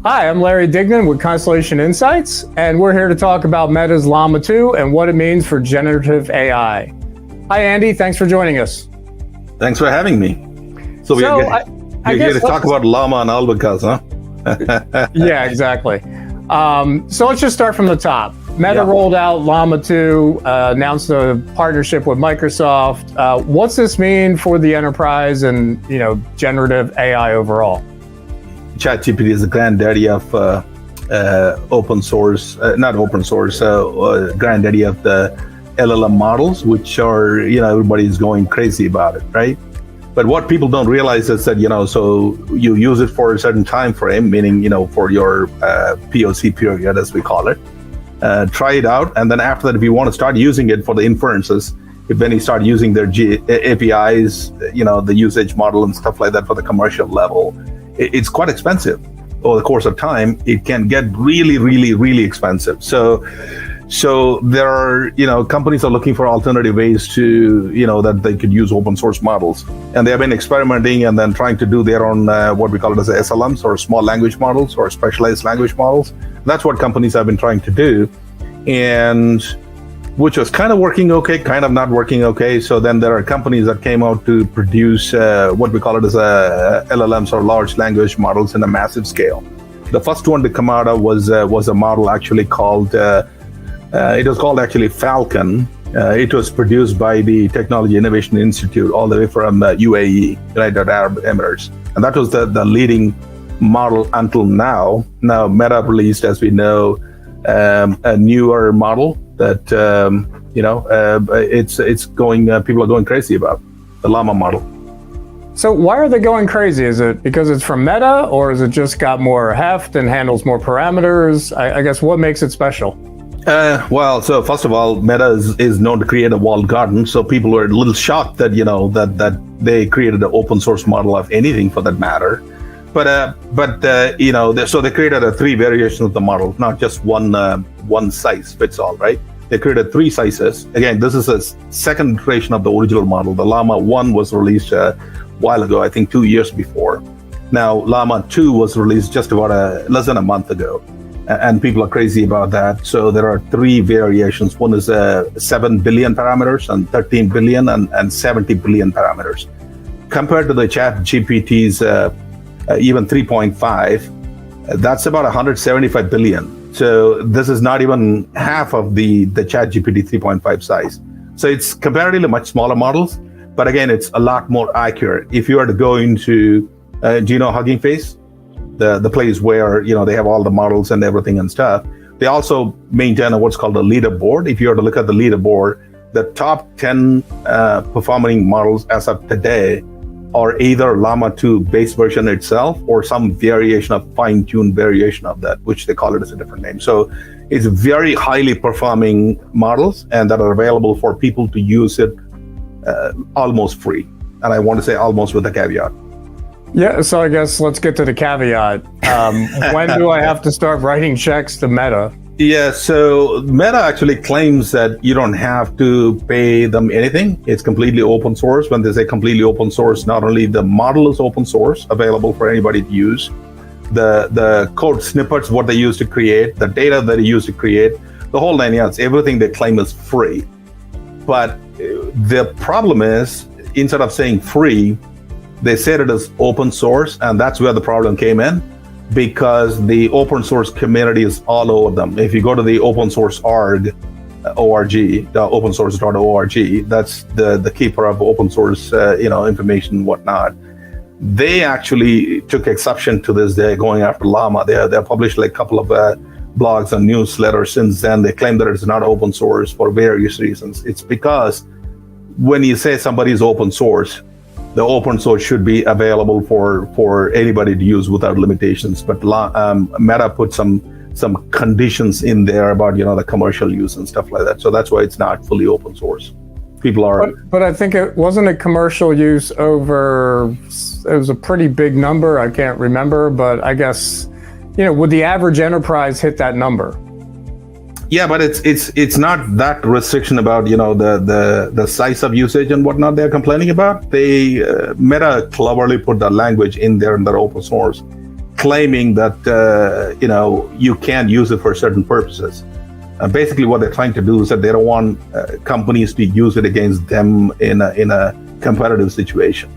Hi, I'm Larry Dignan with Constellation Insights, and we're here to talk about Meta's Llama 2 and what it means for generative AI. Hi, Andy. Thanks for joining us. Thanks for having me. So we're here to talk about Llama and Albicas, huh? Yeah, exactly. So let's just start from the top. Meta rolled out Llama 2, announced a partnership with Microsoft. What's this mean for the enterprise and generative AI overall? ChatGPT is the granddaddy of open source, granddaddy of the LLM models, which are, everybody's going crazy about it, right? But what people don't realize is that, so you use it for a certain time frame, meaning, for your POC period, as we call it. Try it out. And then after that, if you want to start using it for the inferences, then you start using their APIs, the usage model and stuff like that for the commercial level, it's quite expensive. Over the course of time, it can get really, really, really expensive. So there are, companies are looking for alternative ways to, that they could use open source models. And they have been experimenting and then trying to do their own, what we call it as SLMs, or small language models, or specialized language models. That's what companies have been trying to do. And which was kind of working okay, kind of not working okay. So then there are companies that came out to produce what we call it as LLMs, or large language models, in a massive scale. The first one to come out of was a model actually called, it was called actually Falcon. It was produced by the Technology Innovation Institute all the way from UAE, United Arab Emirates. And that was the leading model until now. Now Meta released, as we know, a newer model that it's going. People are going crazy about the Llama model. So why are they going crazy? Is it because it's from Meta, or is it just got more heft and handles more parameters? I guess what makes it special? Well, so first of all, Meta is known to create a walled garden. So people were a little shocked that that they created an open source model of anything for that matter. But so they created three variations of the model, not just one size fits all, right? They created three sizes. Again, this is a second iteration of the original model. The Llama 1 was released a while ago, I think 2 years before. Now, Llama 2 was released just about less than a month ago. And people are crazy about that. So there are three variations. One is 7 billion parameters, and 13 billion, and 70 billion parameters. Compared to the ChatGPT's even 3.5, that's about 175 billion. So this is not even half of the ChatGPT 3.5 size. So it's comparatively much smaller models, but again, it's a lot more accurate. If you are to go into, do you know Hugging Face? The place where, they have all the models and everything and stuff. They also maintain what's called a leaderboard. If you were to look at the leaderboard, the top 10 performing models as of today are either Llama 2 base version itself, or some variation of fine-tuned variation of that, which they call it as a different name. So it's very highly performing models, and that are available for people to use it almost free. And I want to say almost with a caveat. Yeah, so I guess let's get to the caveat. When do I have to start writing checks to Meta? Yeah, so Meta actually claims that you don't have to pay them anything. It's completely open source. When they say completely open source, not only the model is open source, available for anybody to use, the code snippets, what they use to create, the data that they use to create, the whole nine yards, everything they claim is free. But the problem is, instead of saying free, they said it is open source, and that's where the problem came in. Because the open source community is all over them. If you go to the open source org, opensource.org, that's the keeper of open source, information and whatnot. They actually took exception to this. They're going after Llama. They published like a couple of blogs and newsletters since then. They claim that it's not open source for various reasons. It's because when you say somebody is open source, the open source should be available for anybody to use without limitations. But Meta put some conditions in there about the commercial use and stuff like that. So that's why it's not fully open source. People are. But I think it wasn't a commercial use over. It was a pretty big number. I can't remember, but I guess would the average enterprise hit that number? Yeah, but it's not that restriction about the size of usage and whatnot they're complaining about. They Meta cleverly put the language in there in their open source, claiming that you can't use it for certain purposes. Basically, what they're trying to do is that they don't want companies to use it against them in a competitive situation.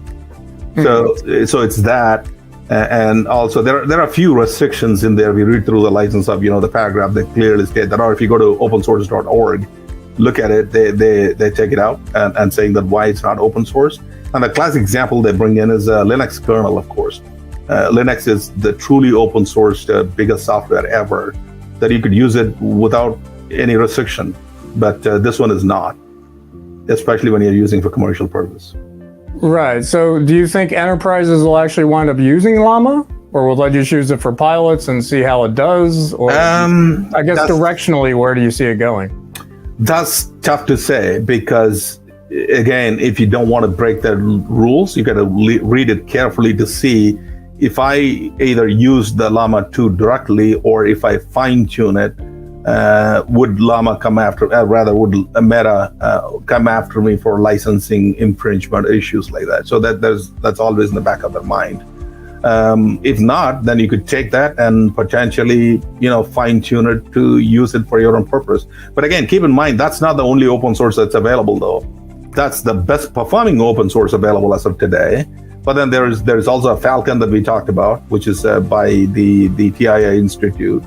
Mm-hmm. So it's that, and also there are a few restrictions in there. We read through the license of the paragraph that clearly state that, or if you go to opensource.org, look at it, they take it out and saying that why it's not open source. And the classic example they bring in is Linux kernel, of course. Linux is the truly open source, biggest software ever, that you could use it without any restriction. But this one is not, especially when you're using for commercial purpose. Right. So do you think enterprises will actually wind up using Llama? Or will they just use it for pilots and see how it does? Or I guess directionally, where do you see it going? That's tough to say because, again, if you don't want to break the rules, you got to read it carefully to see if I either use the Llama 2 directly or if I fine-tune it, would Llama come after, would Meta come after me for licensing infringement issues like that? So that's always in the back of their mind. If not, then you could take that and potentially, fine-tune it to use it for your own purpose. But again, keep in mind, that's not the only open source that's available, though. That's the best performing open source available as of today. But then there's also a Falcon that we talked about, which is by the TIA Institute.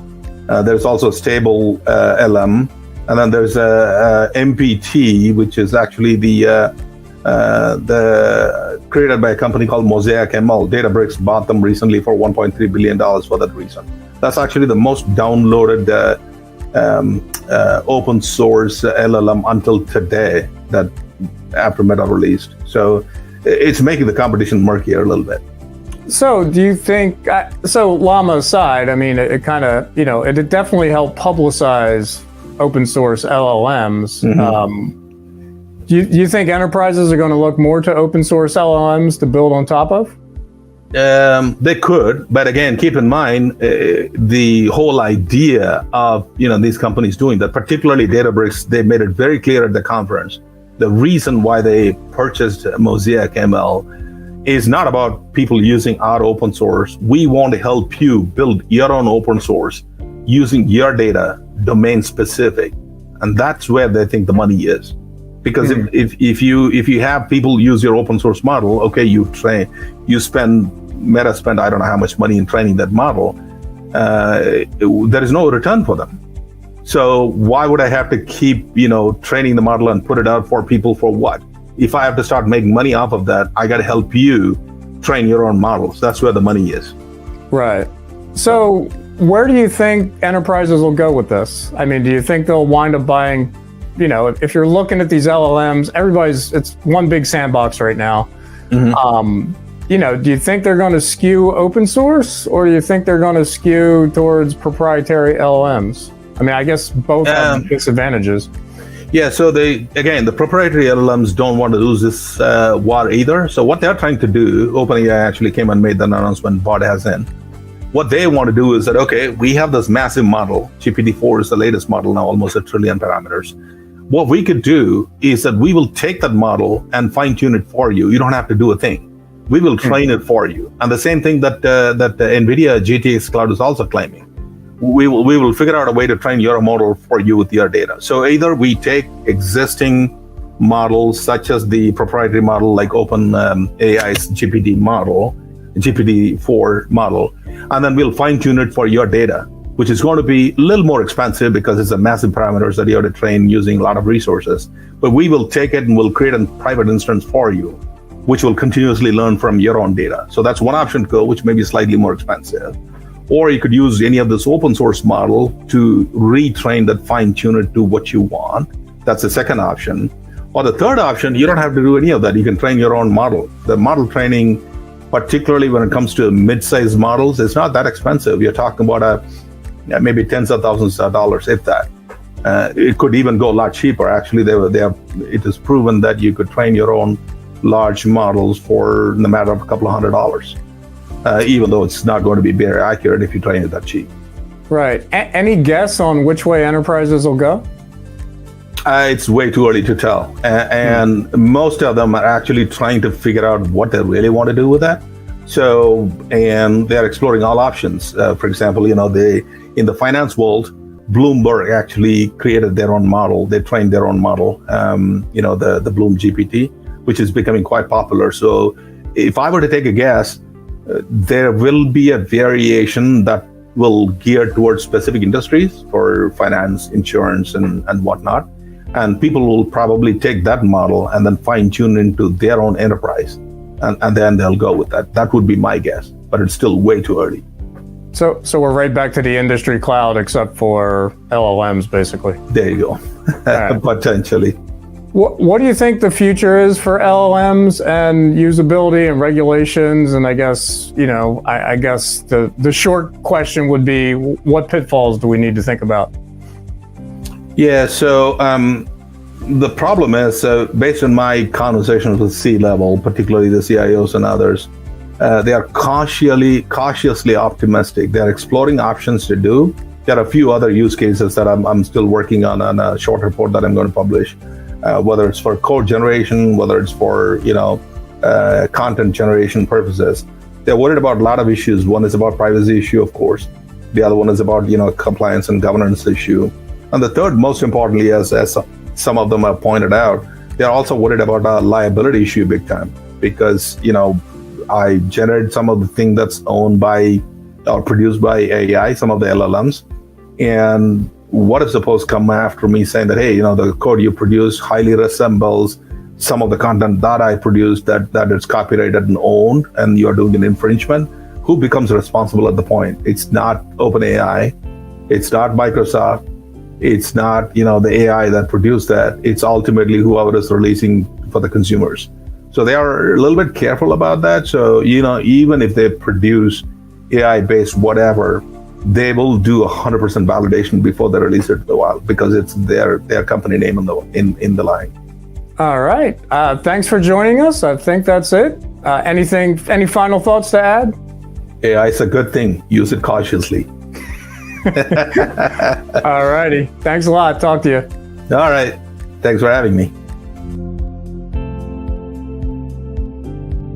There's also Stable LM, and then there's MPT, which is actually the created by a company called Mosaic ML. Databricks bought them recently for $1.3 billion for that reason. That's actually the most downloaded open source LLM until today, that after Meta released. So it's making the competition murkier a little bit. So do you think, so Llama aside, I mean, it kind of, it definitely helped publicize open source LLMs. Mm-hmm. Do you think enterprises are going to look more to open source LLMs to build on top of? They could, but again, keep in mind the whole idea of these companies doing that, particularly Databricks. They made it very clear at the conference. The reason why they purchased Mosaic ML is not about people using our open source. We want to help you build your own open source using your data, domain specific, and that's where they think the money is. Because if you have people use your open source model, okay, Meta spend I don't know how much money in training that model. There is no return for them. So why would I have to keep training the model and put it out for people for what? If I have to start making money off of that, I got to help you train your own models. That's where the money is. Right. So where do you think enterprises will go with this? I mean, do you think they'll wind up buying? If you're looking at these LLMs, it's one big sandbox right now. Mm-hmm. Do you think they're going to skew open source, or do you think they're going to skew towards proprietary LLMs? I mean, I guess both have disadvantages. Yeah, so the proprietary LLMs don't want to lose this war either. So what they're trying to do, OpenAI actually came and made an announcement, Bot has in. What they want to do is that, okay, we have this massive model. GPT-4 is the latest model now, almost 1 trillion parameters. What we could do is that we will take that model and fine-tune it for you. You don't have to do a thing. We will train it for you. And the same thing that NVIDIA GTX Cloud is also claiming. We will figure out a way to train your model for you with your data. So either we take existing models, such as the proprietary model like OpenAI's GPT-4 model, and then we'll fine-tune it for your data, which is going to be a little more expensive because it's a massive parameters that you have to train using a lot of resources. But we will take it and we'll create a private instance for you, which will continuously learn from your own data. So that's one option to go, which may be slightly more expensive. Or you could use any of this open source model to retrain that, fine-tune it to what you want. That's the second option. Or the third option, you don't have to do any of that. You can train your own model. The model training, particularly when it comes to mid-sized models, it's not that expensive. You're talking about maybe tens of thousands of dollars, if that. It could even go a lot cheaper. Actually, it is proven that you could train your own large models for in the matter of a couple of $100. Even though it's not going to be very accurate if you train it that cheap. Right. Any guess on which way enterprises will go? It's way too early to tell. And most of them are actually trying to figure out what they really want to do with that. So, and they're exploring all options. For example, they in the finance world, Bloomberg actually created their own model. They trained their own model, the Bloom GPT, which is becoming quite popular. So if I were to take a guess, there will be a variation that will gear towards specific industries for finance, insurance, and whatnot. And people will probably take that model and then fine tune into their own enterprise. And then they'll go with that. That would be my guess, but it's still way too early. So we're right back to the industry cloud, except for LLMs, basically. There you go. Right. Potentially. What do you think the future is for LLMs and usability and regulations? And I guess, I guess the short question would be, what pitfalls do we need to think about? Yeah, so the problem is, based on my conversations with C-level, particularly the CIOs and others, they are cautiously optimistic. They're exploring options to do. There are a few other use cases that I'm still working on a short report that I'm going to publish, whether it's for code generation, whether it's for content generation purposes. They're worried about a lot of issues. One is about privacy issue, of course. The other one is about compliance and governance issue. And the third, most importantly, as some of them have pointed out, they're also worried about a liability issue big time, because I generated some of the thing that's owned by or produced by AI, some of the LLMs. And what if suppose come after me saying that, hey, the code you produce highly resembles some of the content that I produced that is copyrighted and owned, and you're doing an infringement? Who becomes responsible at the point? It's not OpenAI. It's not Microsoft. It's not, the AI that produced that. It's ultimately whoever is releasing for the consumers. So they are a little bit careful about that. So, even if they produce AI-based whatever, they will do 100% validation before they release it to the wild, because it's their company name in the line. All right. Thanks for joining us. I think that's it. Any final thoughts to add? AI is a good thing. Use it cautiously. All righty. Thanks a lot. Talk to you. All right. Thanks for having me.